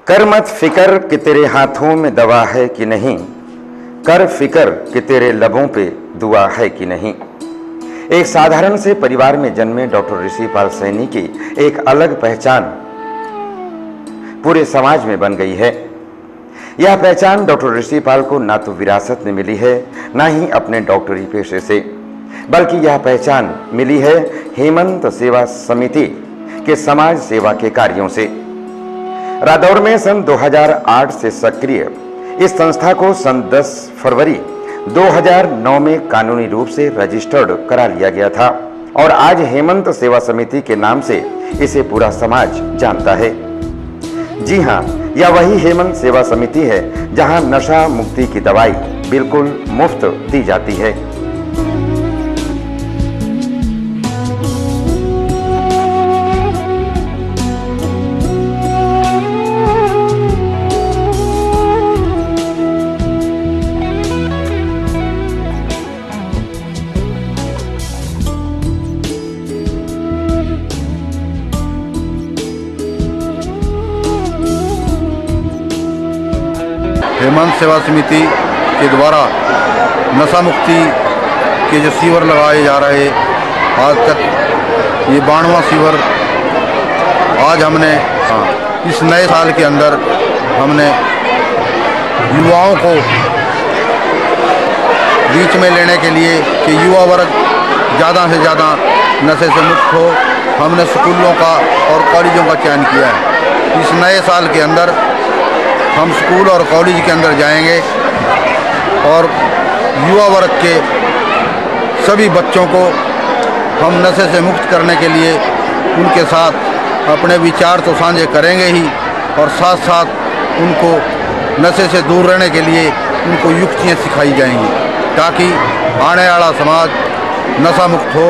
कर मत फिकर कि तेरे हाथों में दवा है कि नहीं, कर फिकर कि तेरे लबों पे दुआ है कि नहीं। एक साधारण से परिवार में जन्मे डॉक्टर ऋषिपाल सैनी की एक अलग पहचान पूरे समाज में बन गई है। यह पहचान डॉक्टर ऋषिपाल को ना तो विरासत में मिली है, ना ही अपने डॉक्टरी पेशे से, बल्कि यह पहचान मिली है हेमंत सेवा समिति के समाज सेवा के कार्यों से। रादौर में सन 2008 से सक्रिय इस संस्था को सन 10 फरवरी 2009 में कानूनी रूप से रजिस्टर्ड करा लिया गया था और आज हेमंत सेवा समिति के नाम से इसे पूरा समाज जानता है। जी हां, यह वही हेमंत सेवा समिति है जहां नशा मुक्ति की दवाई बिल्कुल मुफ्त दी जाती है। हेमंत सेवा समिति के द्वारा नशा मुक्ति के जो शिविर लगाए जा रहे, आज तक ये 92वां शिविर आज हमने इस नए साल के अंदर हमने युवाओं को बीच में लेने के लिए कि युवा वर्ग ज़्यादा से ज़्यादा नशे से मुक्त हो, हमने स्कूलों का और कॉलेजों का चयन किया है। इस नए साल के अंदर हम स्कूल और कॉलेज के अंदर जाएंगे और युवा वर्ग के सभी बच्चों को हम नशे से मुक्त करने के लिए उनके साथ अपने विचार तो साझे करेंगे ही और साथ साथ उनको नशे से दूर रहने के लिए उनको युक्तियाँ सिखाई जाएंगी ताकि आने वाला समाज नशा मुक्त हो,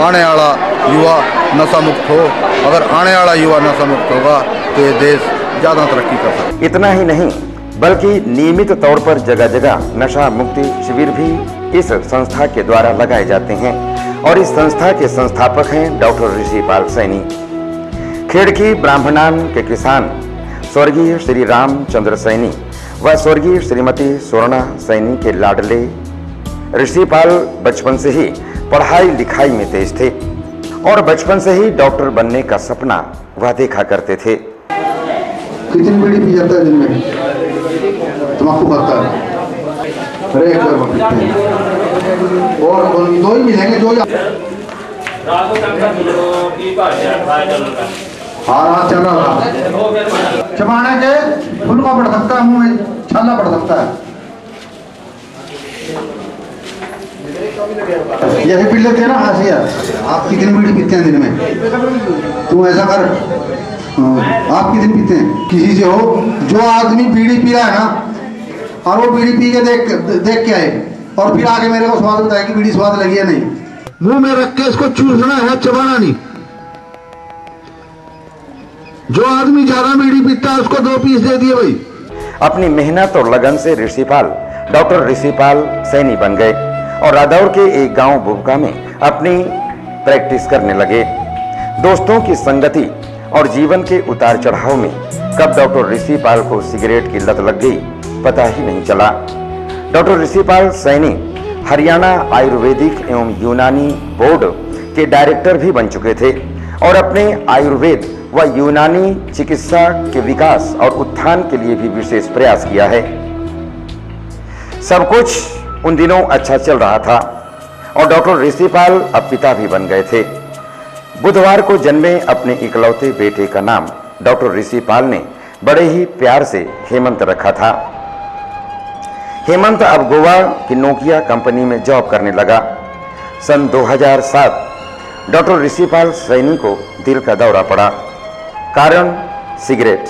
आने वाला युवा नशा मुक्त हो। अगर आने वाला युवा नशा मुक्त होगा तो ये देश ज़्यादा तरक्की कर सकता। इतना ही नहीं बल्कि नियमित तौर पर जगह जगह नशा मुक्ति शिविर भी इस संस्था के द्वारा लगाए जाते हैं और इस संस्था के संस्थापक हैं डॉक्टर ऋषिपाल सैनी। खेड़की ब्राह्मणान के किसान स्वर्गीय श्री रामचंद्र सैनी व स्वर्गीय श्रीमती स्वर्णा सैनी के लाडले ऋषिपाल बचपन से ही पढ़ाई लिखाई में तेज थे और बचपन से ही डॉक्टर बनने का सपना वह देखा करते थे। कितनी बीड़ी पी जाता है दिन में? तम्बाकू खाता है, अरे और दो ही मिलेंगे, दो हाँ चल रहा था। चबाने के फुलका पड़ सकता है, मुंह में छाला पड़ सकता है। यही पी लेते हैं ना हाशिया। आप कितनी बीड़ी पीते हैं दिन में? तू ऐसा कर, आप कितनी पीते हैं? किसी से हो जो आदमी बीड़ी पी रहा है ना और वो बीड़ी पी के देख के आए और फिर आगे मेरे को स्वाद बताया कि बीड़ी स्वाद लगी है नहीं, मुंह में रख के इसको चूसना है, चबाना नहीं। जो आदमी ज्यादा बीड़ी पीता है उसको 2 पीस दे दिए भाई। अपनी मेहनत और लगन से ऋषिपाल डॉक्टर ऋषिपाल सैनी बन गए और रादौर के एक गांव बुबका में अपनी प्रैक्टिस करने लगे। दोस्तों की संगति और जीवन के उतार चढ़ाव में कब डॉक्टर ऋषिपाल को सिगरेट की लत लग गई पता ही नहीं चला। डॉक्टर ऋषिपाल सैनी हरियाणा आयुर्वेदिक एवं यूनानी बोर्ड के डायरेक्टर भी बन चुके थे और अपने आयुर्वेद व यूनानी चिकित्सा के विकास और उत्थान के लिए भी विशेष प्रयास किया है। सब कुछ उन दिनों अच्छा चल रहा था और डॉक्टर ऋषिपाल अब पिता भी बन गए थे। बुधवार को जन्मे अपने इकलौते बेटे का नाम डॉक्टर ऋषिपाल ने बड़े ही प्यार से हेमंत रखा था। हेमंत अब गोवा की नोकिया कंपनी में जॉब करने लगा। सन 2007 डॉक्टर ऋषिपाल सैनी को दिल का दौरा पड़ा, कारण सिगरेट।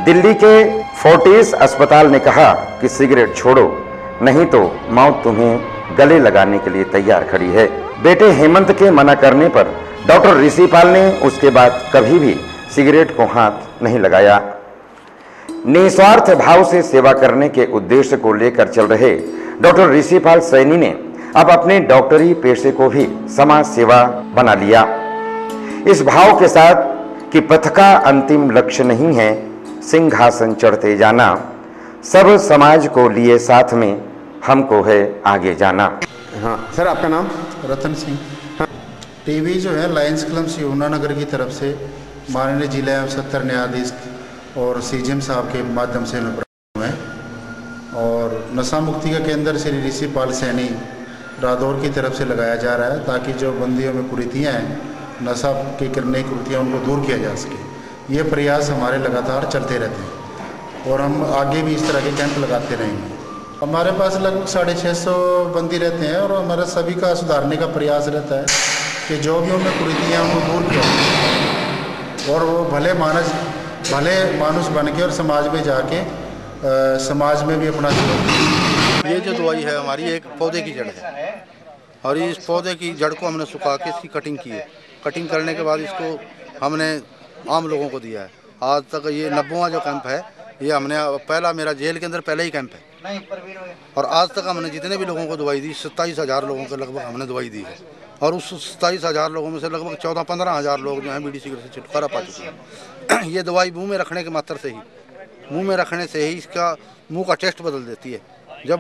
दिल्ली के फोर्टिस अस्पताल ने कहा कि सिगरेट छोड़ो, नहीं तो मौत तुम्हें गले लगाने के लिए तैयार खड़ी है। बेटे हेमंत के मना करने पर डॉक्टर ऋषिपाल ने उसके बाद कभी भी सिगरेट को हाथ नहीं लगाया। निस्वार्थ भाव से सेवा करने के उद्देश्य को लेकर चल रहे डॉक्टर ऋषिपाल सैनी ने अब अपने डॉक्टरी पेशे को भी समाज सेवा बना लिया। इस भाव के साथ कि पथ का अंतिम लक्ष्य नहीं है सिंहासन चढ़ते जाना, सब समाज को लिए साथ में, हमको है आगे जाना। हाँ सर, आपका नाम? रतन सिंह। टीवी जो है लायंस क्लब यमुनानगर की तरफ से माननीय जिला एवं सत्र न्यायाधीश और सीजीएम साहब के माध्यम से मैं है और नशा मुक्ति का केंद्र श्री ऋषि पाल सैनी रादौर की तरफ से लगाया जा रहा है, ताकि जो बंदियों में कुरीतियाँ हैं, नशा की करने की कुरीतियाँ, उनको दूर किया जा सके। ये प्रयास हमारे लगातार चलते रहते हैं और हम आगे भी इस तरह के कैंप लगाते रहेंगे। हमारे पास लगभग 650 बंदी रहते हैं और हमारा सभी का सुधारने का प्रयास रहता है कि जो भी उनमें कुरीतियाँ उनको दूर किया और वो भले मानुष बन के और समाज में जाके समाज में भी अपना ये जो दवाई है हमारी एक पौधे की जड़ है और इस पौधे की जड़ को हमने सुखा के इसकी कटिंग की है। कटिंग करने के बाद इसको हमने आम लोगों को दिया है। आज तक ये 90वां जो कैंप है, ये हमने पहला मेरा जेल के अंदर पहले ही कैंप है और आज तक हमने जितने भी लोगों को दवाई दी 27,000 लोगों को लगभग हमने दवाई दी है और उस 27,000 लोगों में से लगभग 14-15 लोग जो हैं बीड़ी सिगरेट से छुटकारा पा चुके हैं। ये दवाई मुंह में रखने के मात्र से ही, मुंह में रखने से ही इसका मुंह का टेस्ट बदल देती है। जब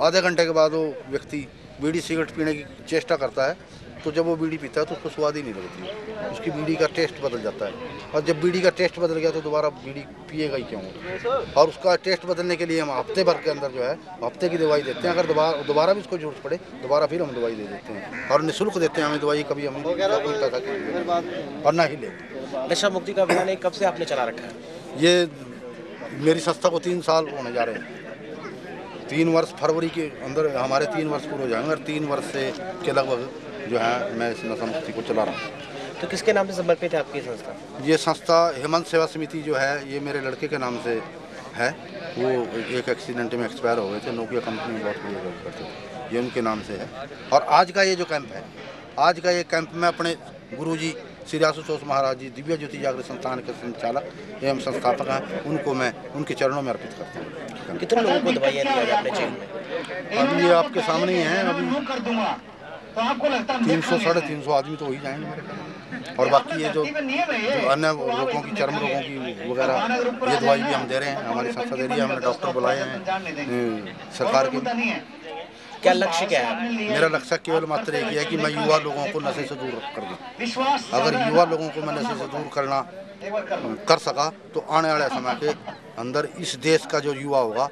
आधे घंटे के बाद वो व्यक्ति बीड़ी सिगरेट पीने की चेष्टा करता है तो जब वो बीड़ी पीता है तो उसको स्वाद ही नहीं लगती है, उसकी बीड़ी का टेस्ट बदल जाता है और जब बीड़ी का टेस्ट बदल गया तो दोबारा बीड़ी पिएगा ही क्यों। और उसका टेस्ट बदलने के लिए हम हफ्ते भर के अंदर जो है हफ्ते की दवाई देते हैं। अगर दोबारा भी उसको जरूरत पड़े दोबारा फिर हम दवाई दे देते हैं और निःशुल्क देते हैं हमें दवाई, कभी हमें कोई पैसा की और ना ही ले। नशा मुक्ति का अभियान कब से आपने चला रखा है? ये मेरी संस्था को 3 साल होने जा रहे हैं। 3 वर्ष फरवरी के अंदर हमारे 3 वर्ष पूरे हो जाएंगे और 3 वर्ष से के लगभग जो है मैं इस नशा मुक्ति को चला रहा हूँ। तो किसके नाम से समर्पित है आपकी संस्था? ये संस्था हेमंत सेवा समिति जो है ये मेरे लड़के के नाम से है। वो एक एक्सीडेंट में एक्सपायर हो गए थे, नोकिया कंपनी में बहुत बढ़िया जॉब करते थे, ये उनके नाम से है। और आज का ये जो कैंप है, आज का ये कैंप में अपने गुरुजी श्री आशुतोष महाराज जी दिव्य ज्योति जागृत संस्थान के संचालक एवं संस्थापक हैं, उनको मैं उनके चरणों में अर्पित करता हूँ। कितने लोगों को दवाइयाँ दी जाती है अपने जेल में? अभी ये आपके सामने ही हैं, अभी 300-350 आदमी तो हो ही जाएंगे मेरे ख्याल। और बाकी ये जो अन्य रोगों की, चर्म रोगों की वगैरह, ये दवाई भी हम दे रहे हैं, हमारी संस्था दे रही है। हमने डॉक्टर बुलाए हैं सरकार के। क्या लक्ष्य क्या है? मेरा लक्ष्य केवल मात्र एक ही है कि मैं युवा लोगों को नशे से दूर कर दूँ। अगर युवा लोगों को मैं नशे से दूर कर सका तो आने वाले समय के अंदर इस देश का जो युवा होगा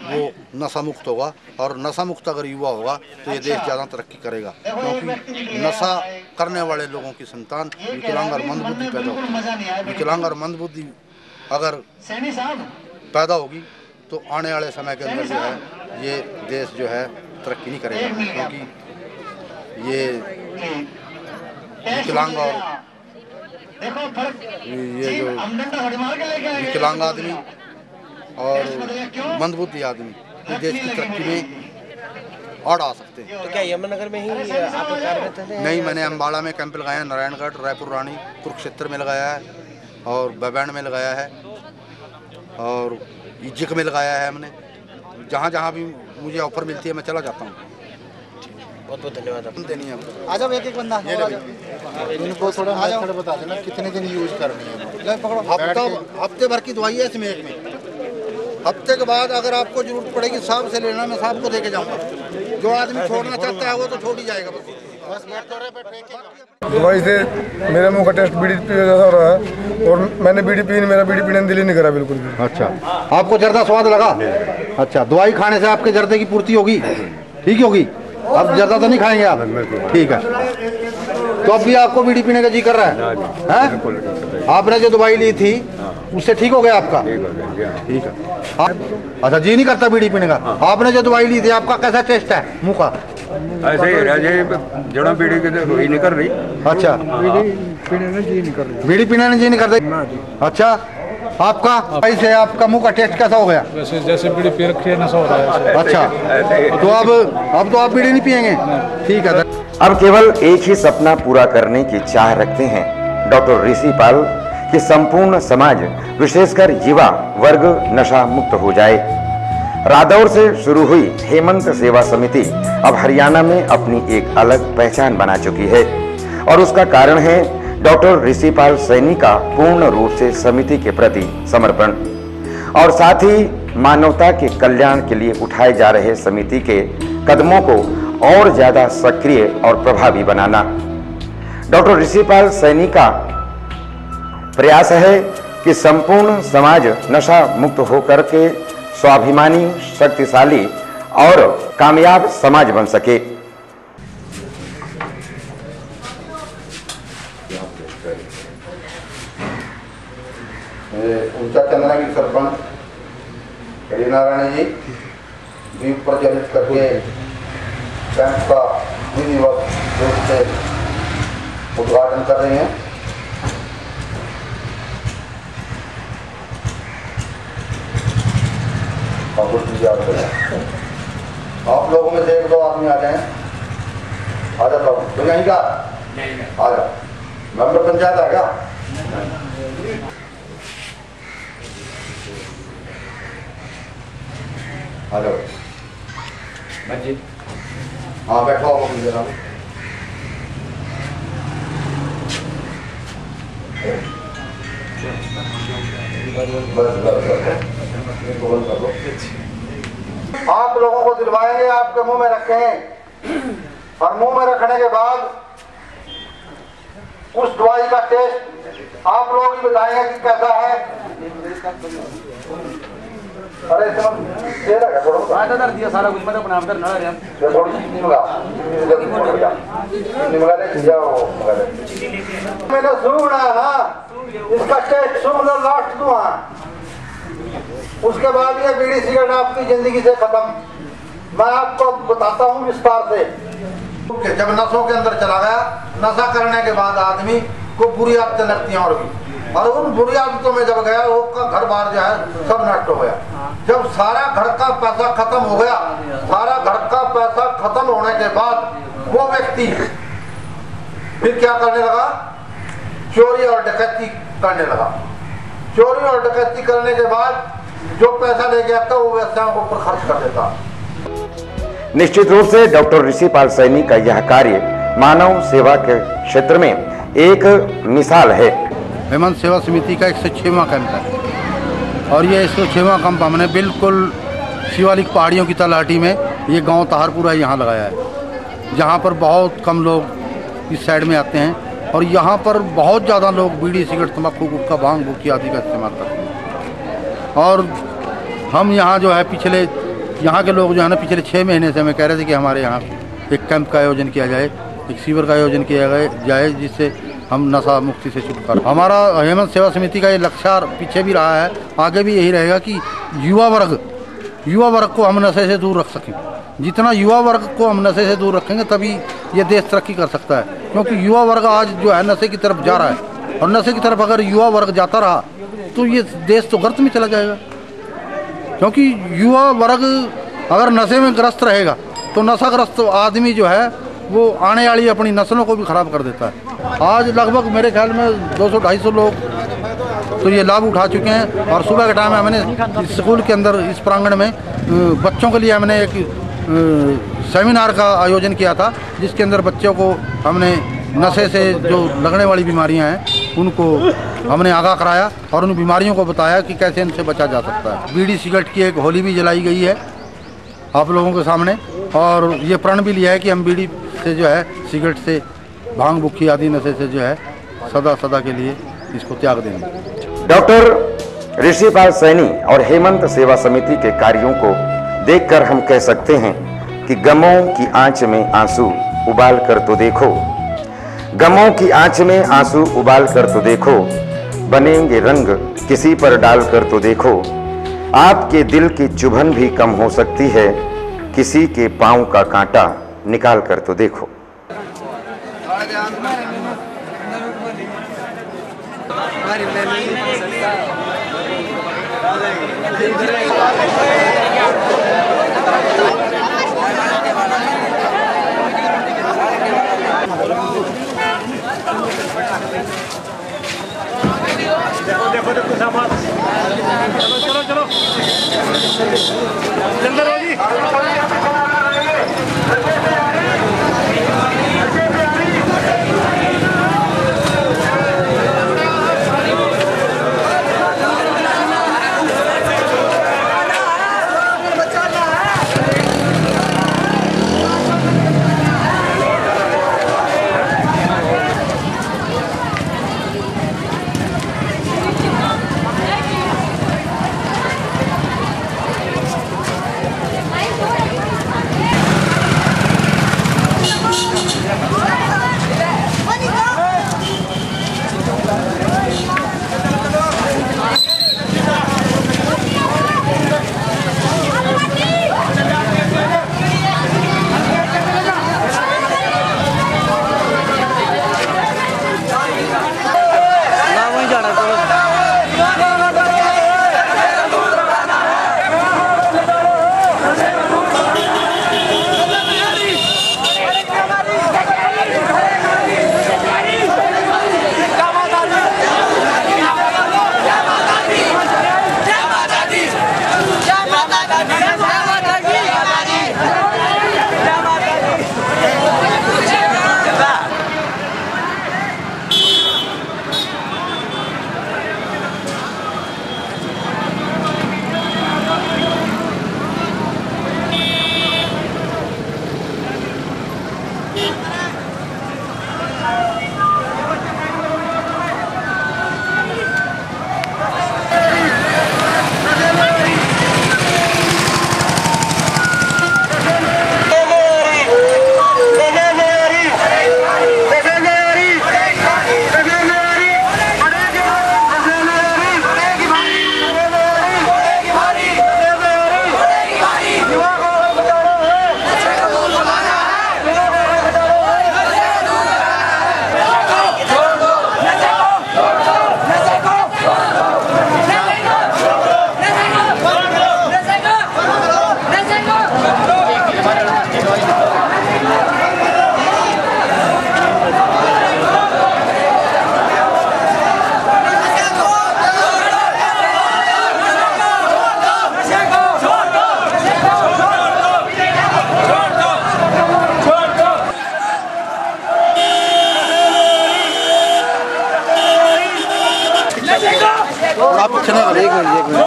वो नशा मुक्त होगा और नशा मुक्त अगर युवा होगा तो ये देश ज़्यादा तरक्की करेगा, क्योंकि नशा करने वाले लोगों की संतान विकलांग और मंदबुद्धि पैदा होगी। विकलांग और मंदबुद्धि अगर पैदा होगी तो आने वाले समय के अंदर जो है ये देश जो है तरक्की नहीं करेगा, क्योंकि ये विकलांग और ये जो विकलांग आदमी और मंदबुद्धि आदमी इस देश की तरक्की में और आ सकते हैं। तो क्या यमुनानगर में ही आप कार्यरत हैं? नहीं, मैंने अम्बाड़ा में कैंप लगाया है, नारायणगढ़, रायपुर रानी, कुरुक्षेत्र में लगाया है और बबैंड में लगाया है और इज्जिक में लगाया है। हमने जहाँ जहाँ भी मुझे ऑफर मिलती है मैं चला जाता हूँ। बहुत बहुत धन्यवाद। आप देनी है। आ जाओ एक बंदा इनको थोड़ा मेथड बता देना कितने दिन यूज करनी है। हफ्ते भर की दवाई है इसमें एक में। हफ्ते के बाद अगर आपको जरूरत पड़ेगी साहब से लेना, मैं साहब को देके जाऊँगा। जो आदमी छोड़ना चाहता है वो तो छोड़ ही जाएगा बस। दवाई से मेरे मुंह का टेस्ट बीड़ी पी जैसा हो रहा है और मैंने बीड़ी पी, मेरा बीड़ी पीने दिल ही नहीं करा बिल्कुल भी। अच्छा, आपको जर्दा स्वाद लगा? अच्छा, दवाई खाने से आपके जर्दे की पूर्ति होगी, ठीक होगी। अब जर्दा तो नहीं खाएंगे आप? ठीक है। तो अब भी आपको बीड़ी पीने का जी कर रहा है? आपने जो दवाई ली थी उससे ठीक हो गया आपका? ठीक है। अच्छा, जी नहीं करता बीड़ी पीने का? आपने जो दवाई ली थी आपका कैसा टेस्ट है मुँह का? ऐसे ही जड़ा बीड़ी के वही नहीं कर रही। अच्छा, बीड़ी पीने में जी नहीं कर रही। बीड़ी पीने में जी नहीं कर रही। अच्छा, आपका ऐसे आपका मुंह का टेस्ट कैसा हो गया? वैसे जैसे बीड़ी पी रखी है नशा हो रहा है। अच्छा, तो अब तो आप बीड़ी नहीं पियेंगे? ठीक है। अब केवल एक ही सपना पूरा करने की चाह रखते हैं डॉक्टर ऋषि पाल कि संपूर्ण समाज विशेषकर युवा वर्ग नशा मुक्त हो जाए। रादौर से शुरू हुई हेमंत सेवा समिति अब हरियाणा में अपनी एक अलग पहचान बना चुकी है और उसका कारण है डॉक्टर ऋषिपाल सैनी का पूर्ण रूप से समिति के प्रति समर्पण और साथ ही मानवता के कल्याण के लिए उठाए जा रहे समिति के कदमों को और ज्यादा सक्रिय और प्रभावी बनाना। डॉक्टर ऋषिपाल सैनी का प्रयास है कि संपूर्ण समाज नशा मुक्त होकर के स्वाभिमानी, शक्तिशाली और कामयाब समाज बन सके। ऊंचा चंदना की सरपंच हरिनारायण जी दीप प्रज्वलित करके कैंप का विधिवत रूप से उद्घाटन कर रही हैं। आप लोगों में से एक दो आदमी आ जाए, आ जाता हूँ। तो यहीं का आ जाओ। मेंबर पंचायत आ गया। आ जाओ। हाँ बैठो आप अपनी जगह। आप लोगों को दिलवाएंगे, आपके मुंह में रखें और मुंह में रखने के बाद उस दवाई का टेस्ट आप लोग ही बताएंगे कि कैसा है। अरे दिया सारा कुछ मतलब अपना अंदर नड़ा मैंने सुना ना, इसका टेस्ट सुन लो, लास्ट दूँ। उसके बाद ये बीड़ी सिगरेट आपकी जिंदगी से खत्म। मैं आपको बताता हूँ विस्तार से। जब नसों के अंदर चला गया, नशा करने के बाद आदमी को बुरी आदतें लगती हैं और उन बुरी आदतों में जब गया, वो घर बार जो है सब नष्ट हो गया। जब सारा घर का पैसा खत्म हो गया, सारा घर का पैसा खत्म होने के बाद वो व्यक्ति फिर क्या करने लगा? चोरी और डकैती करने लगा। चोरी और डकैती करने के बाद जो पैसा ले गया था वो व्यवसायों के ऊपर खर्च कर देता। निश्चित रूप से डॉक्टर ऋषिपाल सैनी का यह कार्य मानव सेवा के क्षेत्र में एक मिसाल है। हेमंत सेवा समिति का 106वां कैंप है और ये 106वां कैंप हमने बिल्कुल शिवालिक पहाड़ियों की तलहटी में, ये गांव ताहरपुर है, यहाँ लगाया है, जहाँ पर बहुत कम लोग इस साइड में आते हैं और यहाँ पर बहुत ज़्यादा लोग बीड़ी, सिगरेट, तम्बाकू, गुटखा, भांग, भुक्की आदि का इस्तेमाल करते हैं। और हम यहाँ जो है पिछले, यहाँ के लोग जो है ना, पिछले 6 महीने से हमें कह रहे थे कि हमारे यहाँ एक कैंप का आयोजन किया जाए, एक शिविर का आयोजन किया जाए जिससे हम नशा मुक्ति से छुटकारा। हमारा हेमंत सेवा समिति का ये लक्ष्य पीछे भी रहा है, आगे भी यही रहेगा कि युवा वर्ग को हम नशे से दूर रख सकें। जितना युवा वर्ग को हम नशे से दूर रखेंगे तभी ये देश तरक्की कर सकता है, क्योंकि युवा वर्ग आज जो है नशे की तरफ जा रहा है और नशे की तरफ अगर युवा वर्ग जाता रहा तो ये देश तो गर्त में चला जाएगा। क्योंकि युवा वर्ग अगर नशे में ग्रस्त रहेगा तो नशाग्रस्त आदमी जो है वो आने वाली अपनी नस्लों को भी खराब कर देता है। आज लगभग मेरे ख्याल में 200-250 लोग तो ये लाभ उठा चुके हैं और सुबह के टाइम में हमने स्कूल के अंदर इस प्रांगण में बच्चों के लिए हमने एक सेमिनार का आयोजन किया था, जिसके अंदर बच्चों को हमने नशे से जो लगने वाली बीमारियां हैं उनको हमने आगाह कराया और उन बीमारियों को बताया कि कैसे इनसे बचा जा सकता है। बीड़ी सिगरेट की एक होली भी जलाई गई है आप लोगों के सामने और ये प्रण भी लिया है कि हम बीड़ी से जो है, सिगरेट से, भांग, भुक्की आदि नशे से जो है सदा के लिए इसको त्याग देंगे। डॉक्टर ऋषिपाल सैनी और हेमंत सेवा समिति के कार्यों को देखकर हम कह सकते हैं कि गमों की आंच में आंसू उबाल कर तो देखो, गमों की आंच में आंसू उबाल कर तो देखो, बनेंगे रंग किसी पर डाल कर तो देखो, आपके दिल की चुभन भी कम हो सकती है, किसी के पांव का कांटा निकाल कर तो देखो। देखो सामान, चलो जल्दी रहो जी। आप पीछे ना करो। एक मिनट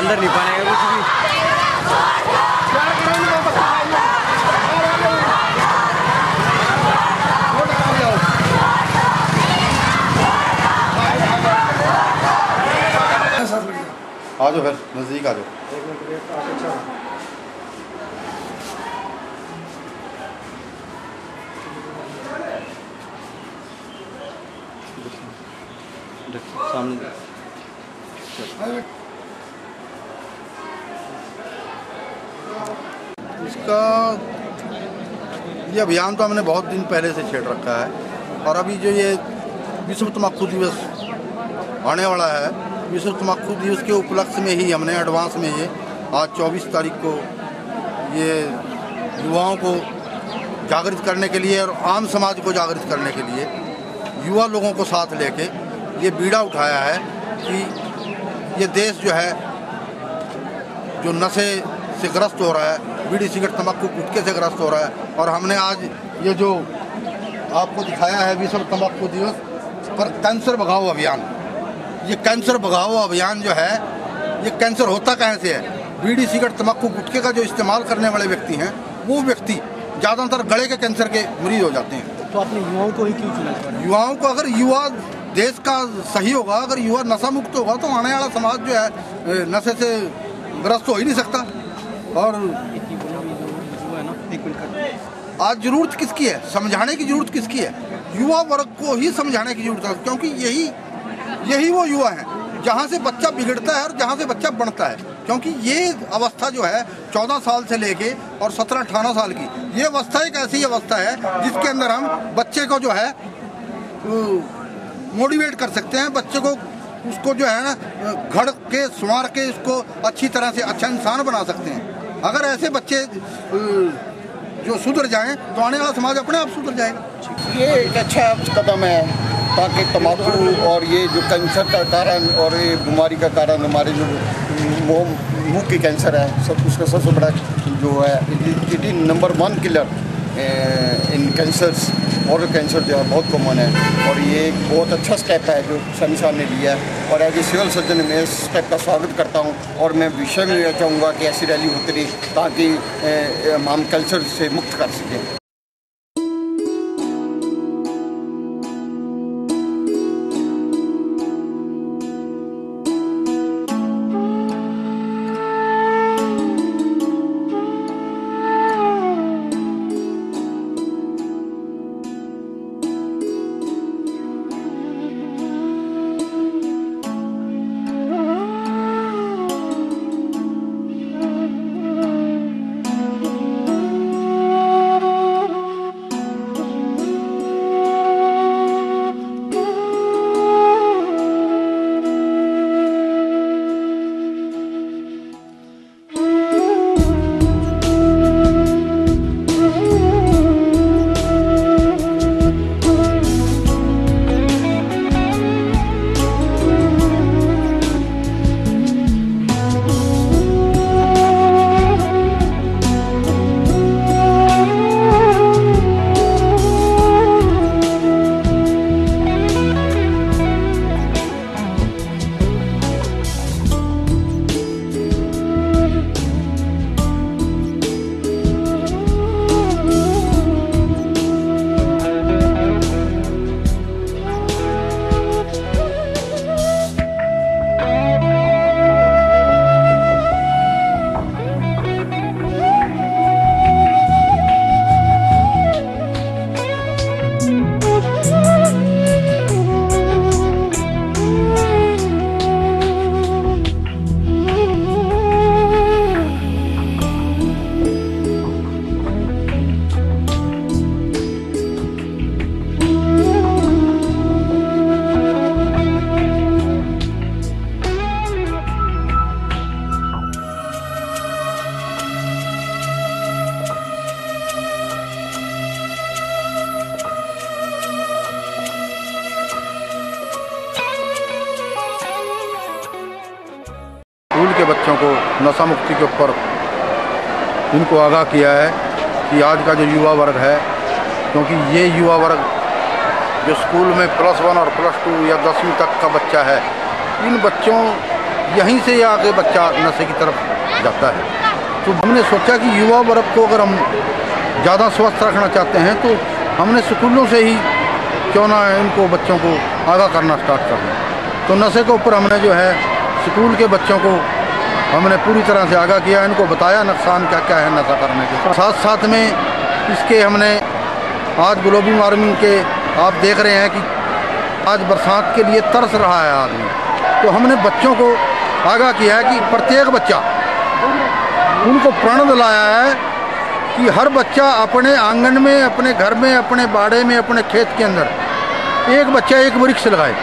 अंदर नहीं पाएगा कुछ भी। आ जाओ, फिर नज़दीक आ जाओ। सामने इसका ये अभियान तो हमने बहुत दिन पहले से छेड़ रखा है, और अभी जो ये विश्व तम्बाकू दिवस आने वाला है, विश्व तम्बाकू दिवस के उपलक्ष्य में ही हमने एडवांस में ये आज 24 तारीख को ये युवाओं को जागृत करने के लिए और आम समाज को जागृत करने के लिए युवा लोगों को साथ लेके ये बीड़ा उठाया है कि ये देश जो है जो नशे से ग्रस्त हो रहा है, बीड़ी सिगरेट तंबाकू गुटखे से ग्रस्त हो रहा है। और हमने आज ये जो आपको दिखाया है विश्व तंबाकू दिवस पर कैंसर भगाओ अभियान, ये कैंसर भगाओ अभियान जो है, ये कैंसर होता कहाँ से है? बीड़ी सिगरेट तंबाकू गुटखे का जो इस्तेमाल करने वाले व्यक्ति हैं, वो व्यक्ति ज़्यादातर गले के कैंसर के मरीज हो जाते हैं। तो अपने युवाओं को ही क्यों चुना? युवाओं को, अगर युवा देश का सही होगा, अगर युवा नशा मुक्त होगा तो आने वाला समाज जो है नशे से ग्रस्त हो ही नहीं सकता। और आज जरूरत किसकी है? समझाने की जरूरत किसकी है? युवा वर्ग को ही समझाने की जरूरत है, क्योंकि यही वो युवा हैं जहाँ से बच्चा बिगड़ता है और जहाँ से बच्चा बढ़ता है। क्योंकि ये अवस्था जो है 14 साल से लेके और 17-18 साल की, ये अवस्था एक ऐसी अवस्था है जिसके अंदर हम बच्चे को जो है मोटिवेट कर सकते हैं, बच्चे को उसको जो है ना घड़ के संवार के इसको अच्छी तरह से अच्छा इंसान बना सकते हैं। अगर ऐसे बच्चे जो सुधर जाएं तो आने वाला समाज अपने आप सुधर जाएगा। ये एक अच्छा कदम है ताकि तंबाकू और ये जो कैंसर का कारण और ये बीमारी का कारण हमारे जो मुंह की कैंसर है, सब उसका सबसे बड़ा जो है it is number 1 killer in cancers. और कैंसर जो है बहुत कॉमन है, और ये एक बहुत अच्छा स्टेप है जो सनी साहब ने लिया है। और एज ए सिविल सर्जन मैं इस स्टेप का स्वागत करता हूँ, और मैं विषय में यह चाहूँगा कि ऐसी रैली होती रही ताकि हम कैंसर से मुक्त कर सकें। बच्चों को नशा मुक्ति के ऊपर इनको आगाह किया है कि आज का जो युवा वर्ग है, क्योंकि ये युवा वर्ग जो स्कूल में +1 और +2 या 10वीं तक का बच्चा है, इन बच्चों यहीं से आगे बच्चा नशे की तरफ जाता है। तो हमने सोचा कि युवा वर्ग को अगर हम ज़्यादा स्वस्थ रखना चाहते हैं तो हमने स्कूलों से ही क्यों ना इनको बच्चों को आगाह करना स्टार्ट करना। तो नशे के ऊपर हमने जो है स्कूल के बच्चों को हमने पूरी तरह से आगाह किया, इनको बताया नुकसान क्या क्या है नशा करने के। साथ साथ में इसके हमने आज ग्लोबल वार्मिंग के आप देख रहे हैं कि आज बरसात के लिए तरस रहा है आदमी, तो हमने बच्चों को आगाह किया है कि प्रत्येक बच्चा, उनको प्रण दिलाया है कि हर बच्चा अपने आंगन में, अपने घर में, अपने बाड़े में, अपने खेत के अंदर एक बच्चा एक वृक्ष लगाए।